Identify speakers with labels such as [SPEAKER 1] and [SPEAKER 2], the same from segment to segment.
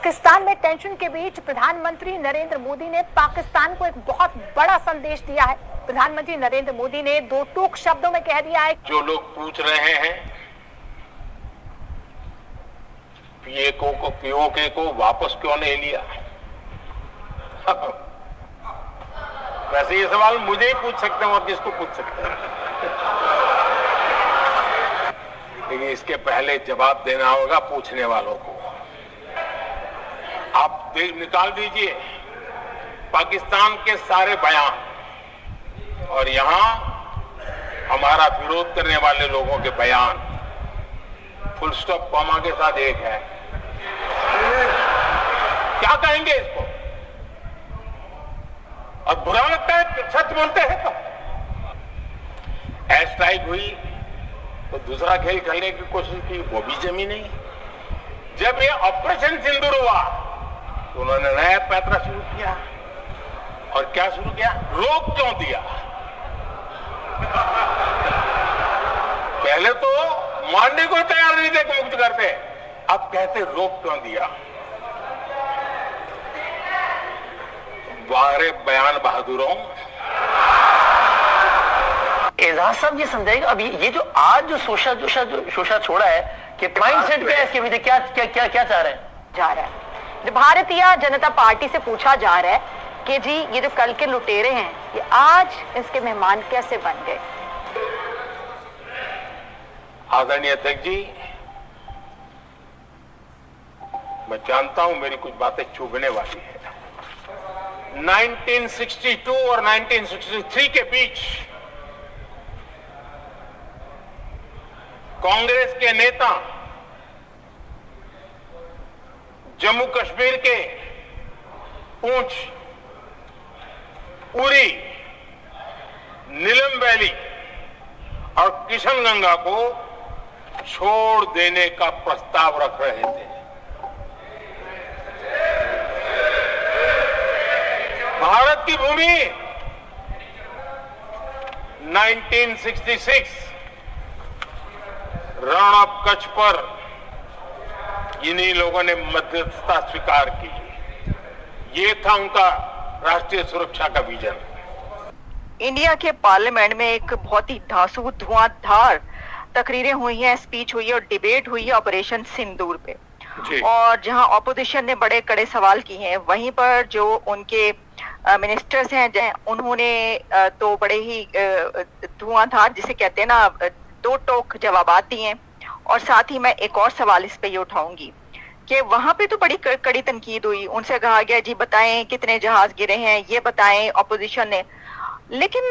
[SPEAKER 1] पाकिस्तान में टेंशन के बीच प्रधानमंत्री नरेंद्र मोदी ने पाकिस्तान को एक बहुत बड़ा संदेश दिया है। प्रधानमंत्री नरेंद्र मोदी ने दो टूक शब्दों में कह दिया है,
[SPEAKER 2] जो लोग पूछ रहे हैं पीओके को वापस क्यों नहीं लिया, वैसे ये सवाल मुझे ही पूछ सकते हैं और किसको पूछ सकते हैं, लेकिन इसके पहले जवाब देना होगा पूछने वालों को। आप निकाल दीजिए पाकिस्तान के सारे बयान और यहां हमारा विरोध करने वाले लोगों के बयान, फुल स्टॉप कॉमा के साथ एक है। क्या कहेंगे इसको? और बुरा लगता है सच बोलते हैं तो। एयर स्ट्राइक हुई तो दूसरा खेल खेलने की कोशिश की, वो भी जमी नहीं। जब ये ऑपरेशन सिंदूर हुआ तो उन्होंने नया पैतरा शुरू किया। और क्या शुरू किया? रोक क्यों दिया? पहले तो मानने को तैयार नहीं थे कि मुक्त करते, अब कहते रोक क्यों दिया? बाहर बयान बहादुरों।
[SPEAKER 3] एजाज साहब ये समझाएगा अभी ये जो आज जो शोषा छोड़ा है कि माइंडसेट पे इसके भी क्या क्या क्या क्या चाह रहे हैं?
[SPEAKER 1] जा रहा है भारतीय जनता पार्टी से पूछा जा रहा है कि जी ये जो कल के लुटेरे हैं ये आज इसके मेहमान कैसे बन गए?
[SPEAKER 2] आदरणीय अध्यक्ष जी, मैं जानता हूं मेरी कुछ बातें चुभने वाली है। 1962 और 1963 के बीच कांग्रेस के नेता जम्मू कश्मीर के पूंछ, उरी, नीलम वैली और किशनगंगा को छोड़ देने का प्रस्ताव रख रहे थे। भारत की भूमि 1966 रण ऑफ कच्छ पर इन्हीं लोगों ने मध्यस्थता स्वीकार की। ये था उनका राष्ट्रीय सुरक्षा का विजन।
[SPEAKER 4] इंडिया के पार्लियामेंट में एक बहुत ही धांसू धुआंधार तकरीरें हुई हैं, स्पीच हुई है और डिबेट हुई है ऑपरेशन सिंदूर पे। और जहां ऑपोजिशन ने बड़े कड़े सवाल किए हैं, वहीं पर जो उनके मिनिस्टर्स हैं उन्होंने तो बड़े ही धुआंधार जिसे कहते हैं ना दो टोक जवाबात दिए। और साथ ही मैं एक और सवाल इस पे ये उठाऊंगी कि वहां पे तो बड़ी कड़ी तनकीद हुई, उनसे कहा गया जी बताएं कितने जहाज गिरे हैं, ये बताएं ऑपोजिशन ने। लेकिन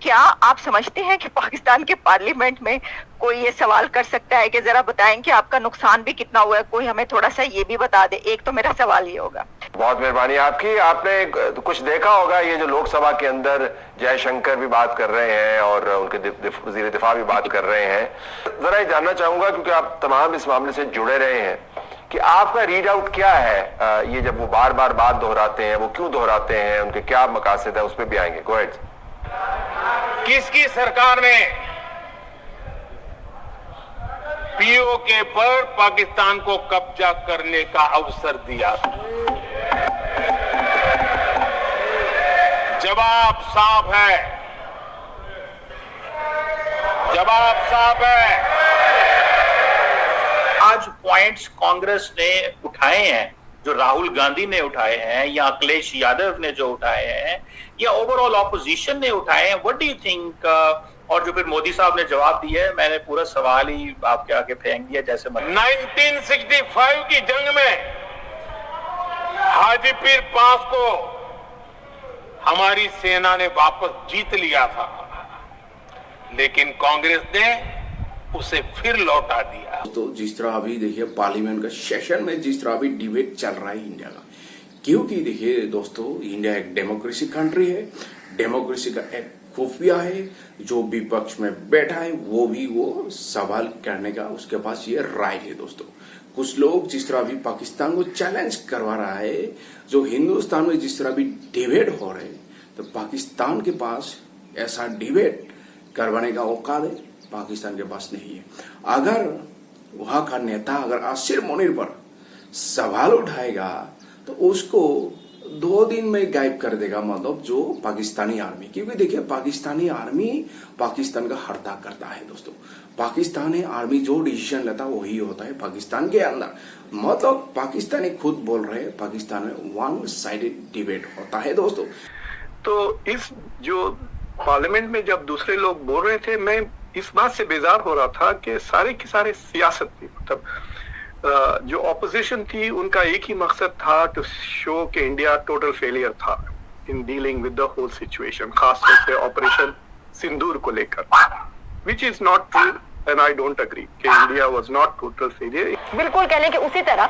[SPEAKER 4] क्या आप समझते हैं कि पाकिस्तान के पार्लियामेंट में कोई ये सवाल कर सकता है कि जरा बताएं कि आपका नुकसान भी कितना हुआ है, कोई हमें थोड़ा सा ये भी बता दे? एक तो मेरा सवाल ये होगा।
[SPEAKER 5] बहुत मेहरबानी आपकी। आपने कुछ देखा होगा ये जो लोकसभा के अंदर जयशंकर भी बात कर रहे हैं और उनके वजीर दिफा भी बात कर रहे हैं। जरा ये जानना चाहूंगा क्योंकि आप तमाम इस मामले से जुड़े रहे हैं कि आपका रीड आउट क्या है? ये जब वो बार बार बात दोहराते हैं, वो क्यों दोहराते हैं, उनके क्या मकासद है, उस पर भी आएंगे। Go ahead.
[SPEAKER 2] किसकी सरकार ने पीओके पर पाकिस्तान को कब्जा करने का अवसर दिया? जवाब साफ है, जवाब साफ है।
[SPEAKER 6] आज पॉइंट्स कांग्रेस ने उठाए हैं, जो राहुल गांधी ने उठाए हैं या अखिलेश यादव ने जो उठाए हैं या ओवरऑल ऑपोजिशन ने उठाए हैं, व्हाट डू यू थिंक? और जो फिर मोदी साहब ने जवाब दिया है, मैंने पूरा सवाल ही आपके आगे फेंक दिया जैसे
[SPEAKER 2] 1965 की जंग में हाजीपीर पास को हमारी सेना ने वापस जीत लिया था, लेकिन कांग्रेस ने उसे फिर लौटा दिया।
[SPEAKER 7] तो जिस तरह अभी देखिए पार्लियामेंट का सेशन में जिस तरह अभी डिबेट चल रहा है इंडिया का, क्योंकि देखिए दोस्तों इंडिया एक डेमोक्रेसी कंट्री है, डेमोक्रेसी का एक खुफिया है। जो विपक्ष में बैठा है वो सवाल करने का उसके पास ये राइट है दोस्तों। कुछ लोग जिस तरह अभी पाकिस्तान को चैलेंज करवा रहा है, जो हिंदुस्तान में जिस तरह अभी डिबेट हो रहे हैं, तो पाकिस्तान के पास ऐसा डिबेट करवाने का औकात है पाकिस्तान के पास नहीं है। अगर वहां का नेता अगर आसिर मुनीर पर सवाल उठाएगा तो उसको 2 दिन में गायब कर देगा, मतलब जो पाकिस्तानी आर्मी। क्योंकि देखिए पाकिस्तानी आर्मी पाकिस्तान का हरता करता है दोस्तों। पाकिस्तानी आर्मी जो डिसीजन लेता है वही होता है पाकिस्तान के अंदर। मतलब पाकिस्तानी खुद बोल रहे हैं पाकिस्तान में वन साइडेड डिबेट होता है दोस्तों।
[SPEAKER 8] तो इस जो पार्लियामेंट में जब दूसरे लोग बोल रहे थे, मैं इस बात से बेजार हो रहा था कि सारे के सारे सियासत थी। मतलब जो ऑपोजिशन थी उनका एक ही मकसद था टू शो कि इंडिया टोटल फेलियर था in dealing with the whole situation, खासतौर से ऑपरेशन सिंदूर को लेकर, which is not true and I don't agree कि India was not total failure.
[SPEAKER 1] बिल्कुल कह लें कि उसी तरह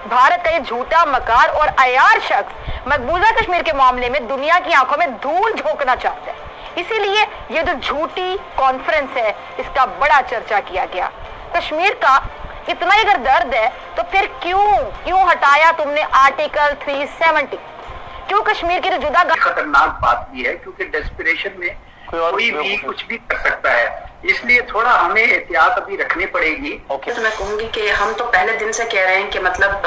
[SPEAKER 1] भारत का ये झूठा, मकार और अयार शख्स मकबूजा कश्मीर के मामले में दुनिया की आंखों में धूल झोंकना चाहता है। इसीलिए ये जो झूठी कॉन्फ्रेंस है इसका बड़ा चर्चा किया गया। कश्मीर का इतना ही अगर दर्द है तो फिर क्यों हटाया तुमने आर्टिकल 370? क्यों कश्मीर की जो जुदा
[SPEAKER 3] खतरनाक बात भी है, क्योंकि डेस्परेशन में कोई भी कुछ भी कर सकता है, इसलिए थोड़ा हमें एहतियात अभी रखनी पड़ेगी।
[SPEAKER 9] तो मैं कहूंगी कि हम तो पहले दिन से कह रहे हैं कि मतलब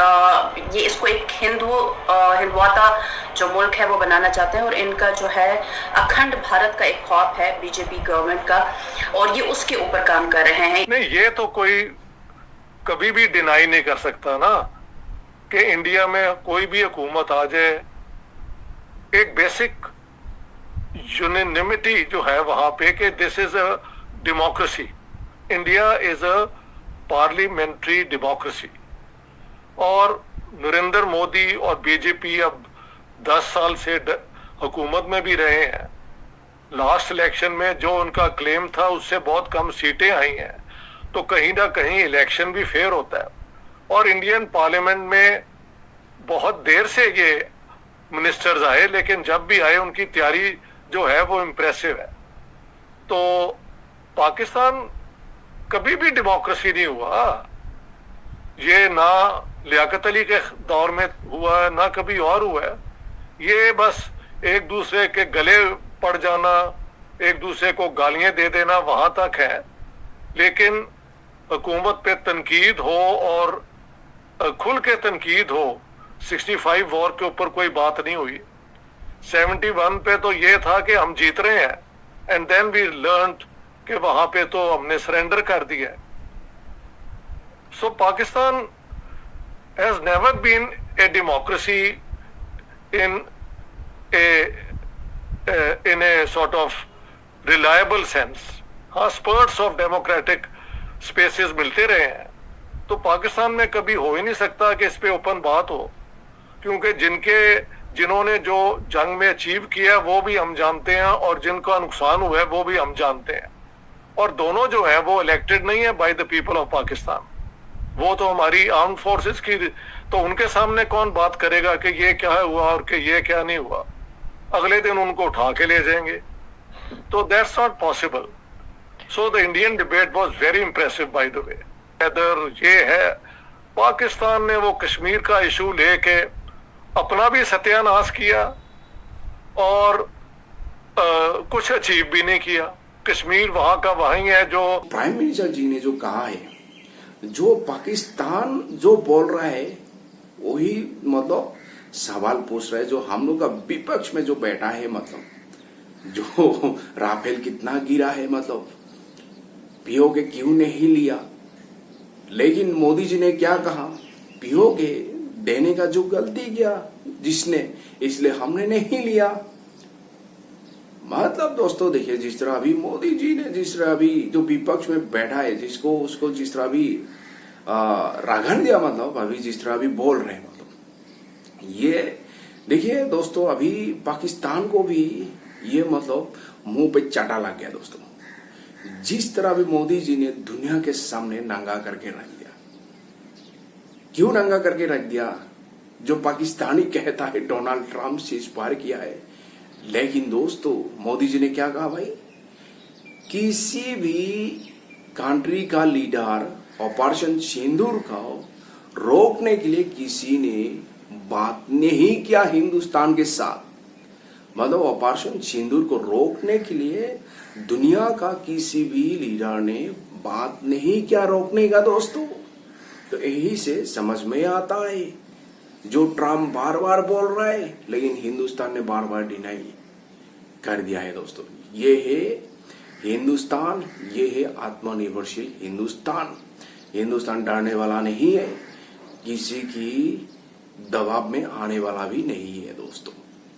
[SPEAKER 9] ये इसको एक हिंदुआता जो मुल्क है वो बनाना चाहते हैं, और इनका जो है अखंड भारत का एक ख्वाब है बीजेपी गवर्नमेंट का, और ये उसके ऊपर काम कर रहे हैं।
[SPEAKER 8] नहीं, ये तो कोई कभी भी डिनाई नहीं कर सकता ना कि इंडिया में कोई भी हुकूमत आ जाए, एक बेसिक यूनिनिमिटी जो है वहां पे कि this is a democracy, India is a parliamentary democracy. और नरेंद्र मोदी और बीजेपी अब 10 साल से हुकूमत में भी रहे हैं। लास्ट इलेक्शन में जो उनका क्लेम था उससे बहुत कम सीटें आई हैं, तो कहीं ना कहीं इलेक्शन भी फेयर होता है। और इंडियन पार्लियामेंट में बहुत देर से ये मिनिस्टर्स आए, लेकिन जब भी आए उनकी तैयारी जो है वो इम्प्रेसिव है। तो पाकिस्तान कभी भी डेमोक्रेसी नहीं हुआ, ये ना लियाकत अली के दौर में हुआ है ना कभी और हुआ है। ये बस एक दूसरे के गले पड़ जाना, एक दूसरे को गालियां दे देना वहां तक है, लेकिन हुकूमत पे तनकीद हो और खुल के तनकीद हो। 65 वॉर के ऊपर कोई बात नहीं हुई, 71 पे तो ये था कि हम जीत रहे हैं, एंड देन वी लर्न कि वहां पे तो हमने सरेंडर कर दिया। So Pakistan has never been a democracy in a sort of reliable sense. हाँ, स्पर्ट्स ऑफ डेमोक्रेटिक स्पेसेस मिलते रहे हैं, तो पाकिस्तान में कभी हो ही नहीं सकता कि इस पे ओपन बात हो, क्योंकि जिन्होंने जो जंग में अचीव किया वो भी हम जानते हैं और जिनका नुकसान हुआ है वो भी हम जानते हैं। और दोनों जो है वो इलेक्टेड नहीं है by the people of Pakistan, वो तो हमारी आर्म फोर्सेस की, तो उनके सामने कौन बात करेगा कि ये क्या हुआ और कि ये क्या नहीं हुआ। अगले दिन उनको उठा के ले जाएंगे, तो that's not possible. So the Indian debate was very impressive by the way. इधर ये है पाकिस्तान ने वो कश्मीर का इशू लेके अपना भी सत्यानाश किया और कुछ अचीव भी नहीं किया। कश्मीर वहां का वहीं है। जो
[SPEAKER 7] प्राइम मिनिस्टर जी ने जो कहा है, जो पाकिस्तान जो बोल रहा है वही मतलब सवाल पूछ रहा है, जो हम लोग का विपक्ष में जो बैठा है, मतलब जो राफेल कितना गिरा है, मतलब पीओके क्यों नहीं लिया। लेकिन मोदी जी ने क्या कहा, पीओके देने का जो गलती किया जिसने, इसलिए हमने नहीं लिया। मतलब दोस्तों देखिए, जिस तरह अभी मोदी जी ने, जिस तरह अभी जो विपक्ष में बैठा है, जिसको उसको जिस तरह अभी राघन दिया, मतलब अभी जिस तरह अभी बोल रहे हैं, मतलब ये देखिए दोस्तों, अभी पाकिस्तान को भी ये मतलब मुंह पे चाटा लग गया दोस्तों। जिस तरह अभी मोदी जी ने दुनिया के सामने नंगा करके रख दिया। क्यों नंगा करके रख दिया? जो पाकिस्तानी कहता है डोनाल्ड ट्रंप सीज पार किया है, लेकिन दोस्तों मोदी जी ने क्या कहा भाई, किसी भी कंट्री का लीडर ऑपरेशन सिंदूर का रोकने के लिए किसी ने बात नहीं किया हिंदुस्तान के साथ। मतलब ऑपरेशन सिंदूर को रोकने के लिए दुनिया का किसी भी लीडर ने बात नहीं किया रोकने का दोस्तों। तो यही से समझ में आता है जो ट्रम्प बार बार बोल रहा है, लेकिन हिंदुस्तान ने बार बार डिनाई कर दिया है दोस्तों। ये है हिंदुस्तान, ये है आत्मनिर्भरशील हिंदुस्तान। हिंदुस्तान डरने वाला नहीं है, किसी की दबाव में आने वाला भी नहीं है दोस्तों।